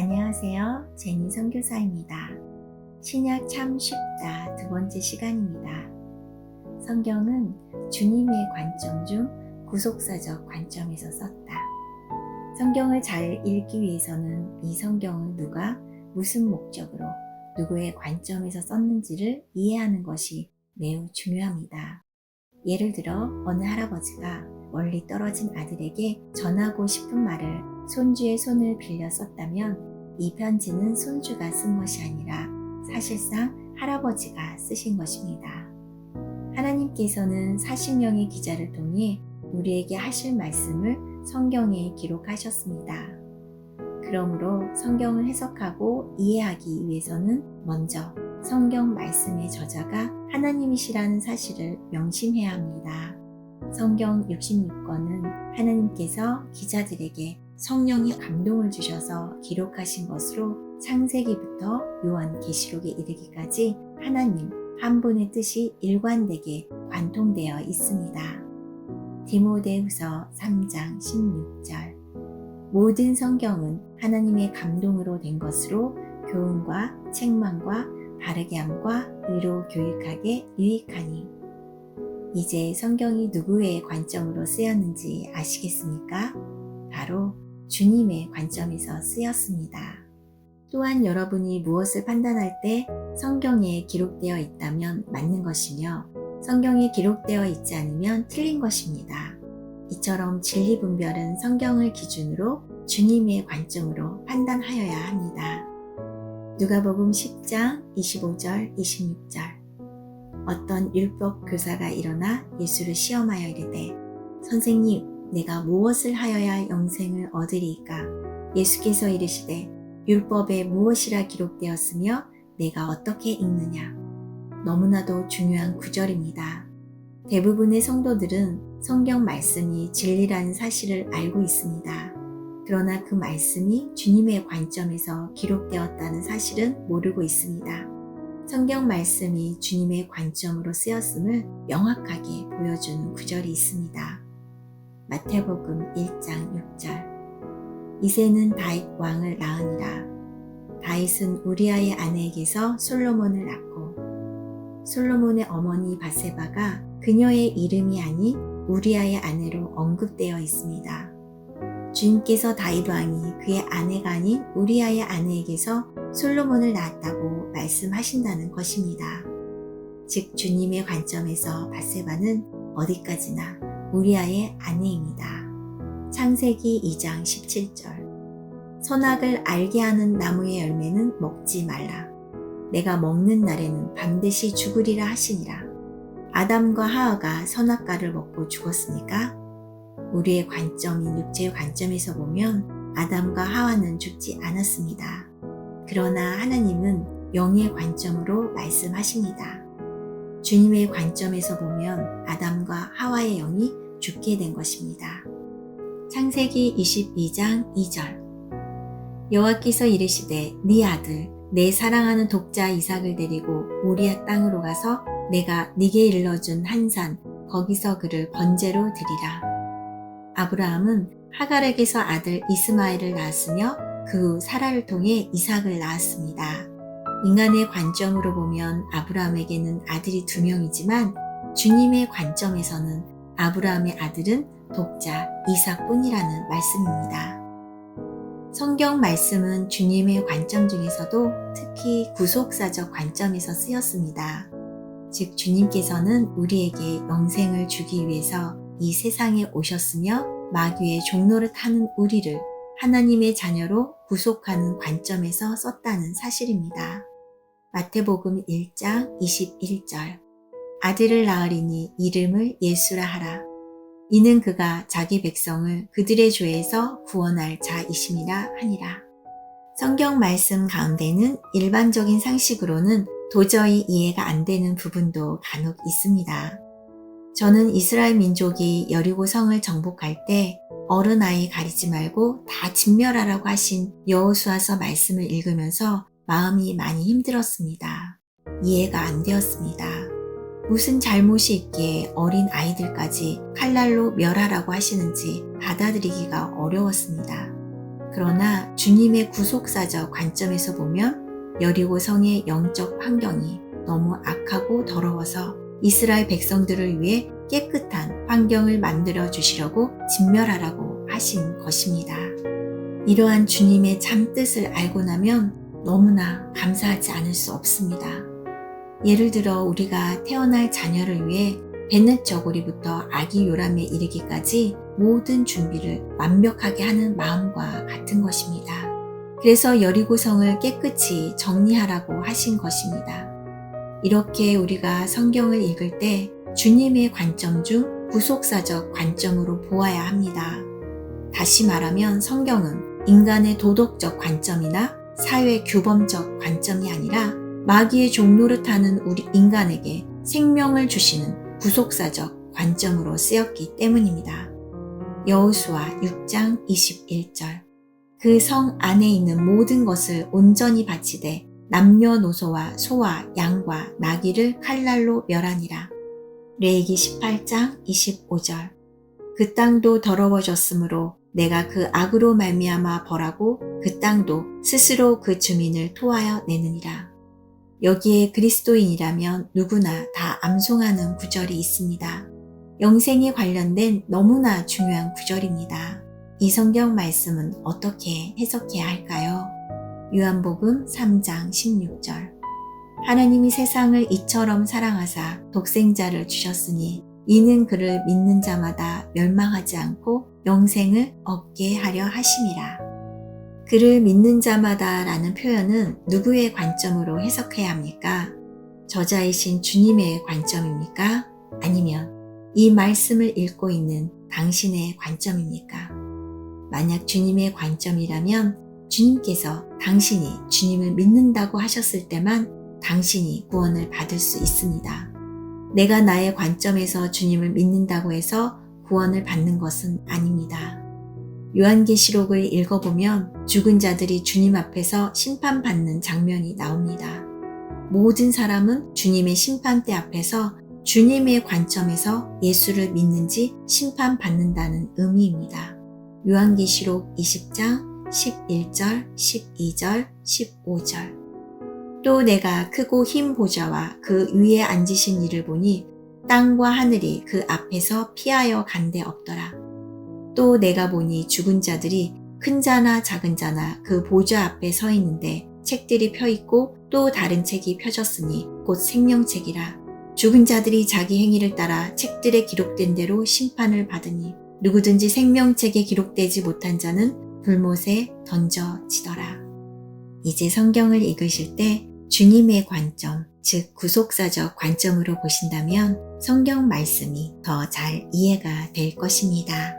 안녕하세요. 제니 선교사입니다. 신약 참 쉽다 두 번째 시간입니다. 성경은 주님의 관점 중 구속사적 관점에서 썼다. 성경을 잘 읽기 위해서는 이 성경을 누가 무슨 목적으로 누구의 관점에서 썼는지를 이해하는 것이 매우 중요합니다. 예를 들어 어느 할아버지가 멀리 떨어진 아들에게 전하고 싶은 말을 손주의 손을 빌려 썼다면 이 편지는 손주가 쓴 것이 아니라 사실상 할아버지가 쓰신 것입니다. 하나님께서는 40명의 기자를 통해 우리에게 하실 말씀을 성경에 기록하셨습니다. 그러므로 성경을 해석하고 이해하기 위해서는 먼저 성경 말씀의 저자가 하나님이시라는 사실을 명심해야 합니다. 성경 66권은 하나님께서 기자들에게 성령의 감동을 주셔서 기록하신 것으로 창세기부터 요한계시록에 이르기까지 하나님 한 분의 뜻이 일관되게 관통되어 있습니다. 디모데후서 3장 16절 모든 성경은 하나님의 감동으로 된 것으로 교훈과 책망과 바르게 함과 의로 교육하게 유익하니. 이제 성경이 누구의 관점으로 쓰였는지 아시겠습니까? 바로 주님의 관점에서 쓰였습니다. 또한 여러분이 무엇을 판단할 때 성경에 기록되어 있다면 맞는 것이며 성경에 기록되어 있지 않으면 틀린 것입니다. 이처럼 진리 분별은 성경을 기준으로 주님의 관점으로 판단하여야 합니다. 누가복음 10장 25절 26절 어떤 율법 교사가 일어나 예수를 시험하여 이르되 선생님 내가 무엇을 하여야 영생을 얻으리이까? 예수께서 이르시되 율법에 무엇이라 기록되었으며 내가 어떻게 읽느냐? 너무나도 중요한 구절입니다. 대부분의 성도들은 성경 말씀이 진리라는 사실을 알고 있습니다. 그러나 그 말씀이 주님의 관점에서 기록되었다는 사실은 모르고 있습니다. 성경 말씀이 주님의 관점으로 쓰였음을 명확하게 보여주는 구절이 있습니다. 마태복음 1장 6절 이새는 다윗 왕을 낳으니라. 다윗은 우리아의 아내에게서 솔로몬을 낳고 솔로몬의 어머니 밧세바가 그녀의 이름이 아닌 우리아의 아내로 언급되어 있습니다. 주님께서 다윗 왕이 그의 아내가 아닌 우리아의 아내에게서 솔로몬을 낳았다고 말씀하신다는 것입니다. 즉 주님의 관점에서 밧세바는 어디까지나 우리아의 아내입니다. 창세기 2장 17절 선악을 알게 하는 나무의 열매는 먹지 말라. 내가 먹는 날에는 반드시 죽으리라 하시니라. 아담과 하와가 선악과를 먹고 죽었으니까 우리의 관점인 육체의 관점에서 보면 아담과 하와는 죽지 않았습니다. 그러나 하나님은 영의 관점으로 말씀하십니다. 주님의 관점에서 보면 아담과 하와의 영이 죽게 된 것입니다. 창세기 22장 2절 여호와께서 이르시되 네 아들 내 사랑하는 독자 이삭을 데리고 모리아 땅으로 가서 내가 네게 일러준 한 산 거기서 그를 번제로 드리라. 아브라함은 하갈에게서 아들 이스마엘을 낳았으며 그 후 사라를 통해 이삭을 낳았습니다. 인간의 관점으로 보면 아브라함에게는 아들이 2명이지만 주님의 관점에서는 아브라함의 아들은 독자 이삭뿐이라는 말씀입니다. 성경 말씀은 주님의 관점 중에서도 특히 구속사적 관점에서 쓰였습니다. 즉 주님께서는 우리에게 영생을 주기 위해서 이 세상에 오셨으며 마귀의 종노릇 하는 우리를 하나님의 자녀로 구속하는 관점에서 썼다는 사실입니다. 마태복음 1장 21절 아들을 낳으리니 이름을 예수라 하라. 이는 그가 자기 백성을 그들의 죄에서 구원할 자이심이라 하니라. 성경 말씀 가운데는 일반적인 상식으로는 도저히 이해가 안 되는 부분도 간혹 있습니다. 저는 이스라엘 민족이 여리고 성을 정복할 때 어른아이 가리지 말고 다 진멸하라고 하신 여호수아서 말씀을 읽으면서 마음이 많이 힘들었습니다. 이해가 안 되었습니다. 무슨 잘못이 있기에 어린 아이들까지 칼날로 멸하라고 하시는지 받아들이기가 어려웠습니다. 그러나 주님의 구속사적 관점에서 보면 여리고성의 영적 환경이 너무 악하고 더러워서 이스라엘 백성들을 위해 깨끗한 환경을 만들어 주시려고 진멸하라고 하신 것입니다. 이러한 주님의 참뜻을 알고 나면 너무나 감사하지 않을 수 없습니다. 예를 들어 우리가 태어날 자녀를 위해 뱃넷 저고리부터 아기 요람에 이르기까지 모든 준비를 완벽하게 하는 마음과 같은 것입니다. 그래서 여리고성을 깨끗이 정리하라고 하신 것입니다. 이렇게 우리가 성경을 읽을 때 주님의 관점 중 구속사적 관점으로 보아야 합니다. 다시 말하면 성경은 인간의 도덕적 관점이나 사회 규범적 관점이 아니라 마귀의 종노릇하는 우리 인간에게 생명을 주시는 구속사적 관점으로 쓰였기 때문입니다. 여호수아 6장 21절 그 성 안에 있는 모든 것을 온전히 바치되 남녀노소와 소와 양과 나귀를 칼날로 멸하니라. 레위기 18장 25절 그 땅도 더러워졌으므로 내가 그 악으로 말미암아 벌하고 그 땅도 스스로 그 주민을 토하여 내느니라. 여기에 그리스도인이라면 누구나 다 암송하는 구절이 있습니다. 영생에 관련된 너무나 중요한 구절입니다. 이 성경 말씀은 어떻게 해석해야 할까요? 요한복음 3장 16절 하나님이 세상을 이처럼 사랑하사 독생자를 주셨으니 이는 그를 믿는 자마다 멸망하지 않고 영생을 얻게 하려 하심이라. 그를 믿는 자마다 라는 표현은 누구의 관점으로 해석해야 합니까? 저자이신 주님의 관점입니까? 아니면 이 말씀을 읽고 있는 당신의 관점입니까? 만약 주님의 관점이라면 주님께서 당신이 주님을 믿는다고 하셨을 때만 당신이 구원을 받을 수 있습니다. 내가 나의 관점에서 주님을 믿는다고 해서 구원을 받는 것은 아닙니다. 요한계시록을 읽어보면 죽은 자들이 주님 앞에서 심판받는 장면이 나옵니다. 모든 사람은 주님의 심판대 앞에서 주님의 관점에서 예수를 믿는지 심판받는다는 의미입니다. 요한계시록 20장 11절, 12절, 15절 또 내가 크고 흰 보좌와 그 위에 앉으신 이를 보니 땅과 하늘이 그 앞에서 피하여 간데 없더라. 또 내가 보니 죽은 자들이 큰 자나 작은 자나 그 보좌 앞에 서 있는데 책들이 펴 있고 또 다른 책이 펴졌으니 곧 생명책이라. 죽은 자들이 자기 행위를 따라 책들에 기록된 대로 심판을 받으니 누구든지 생명책에 기록되지 못한 자는 불못에 던져지더라. 이제 성경을 읽으실 때 주님의 관점, 즉 구속사적 관점으로 보신다면 성경 말씀이 더 잘 이해가 될 것입니다.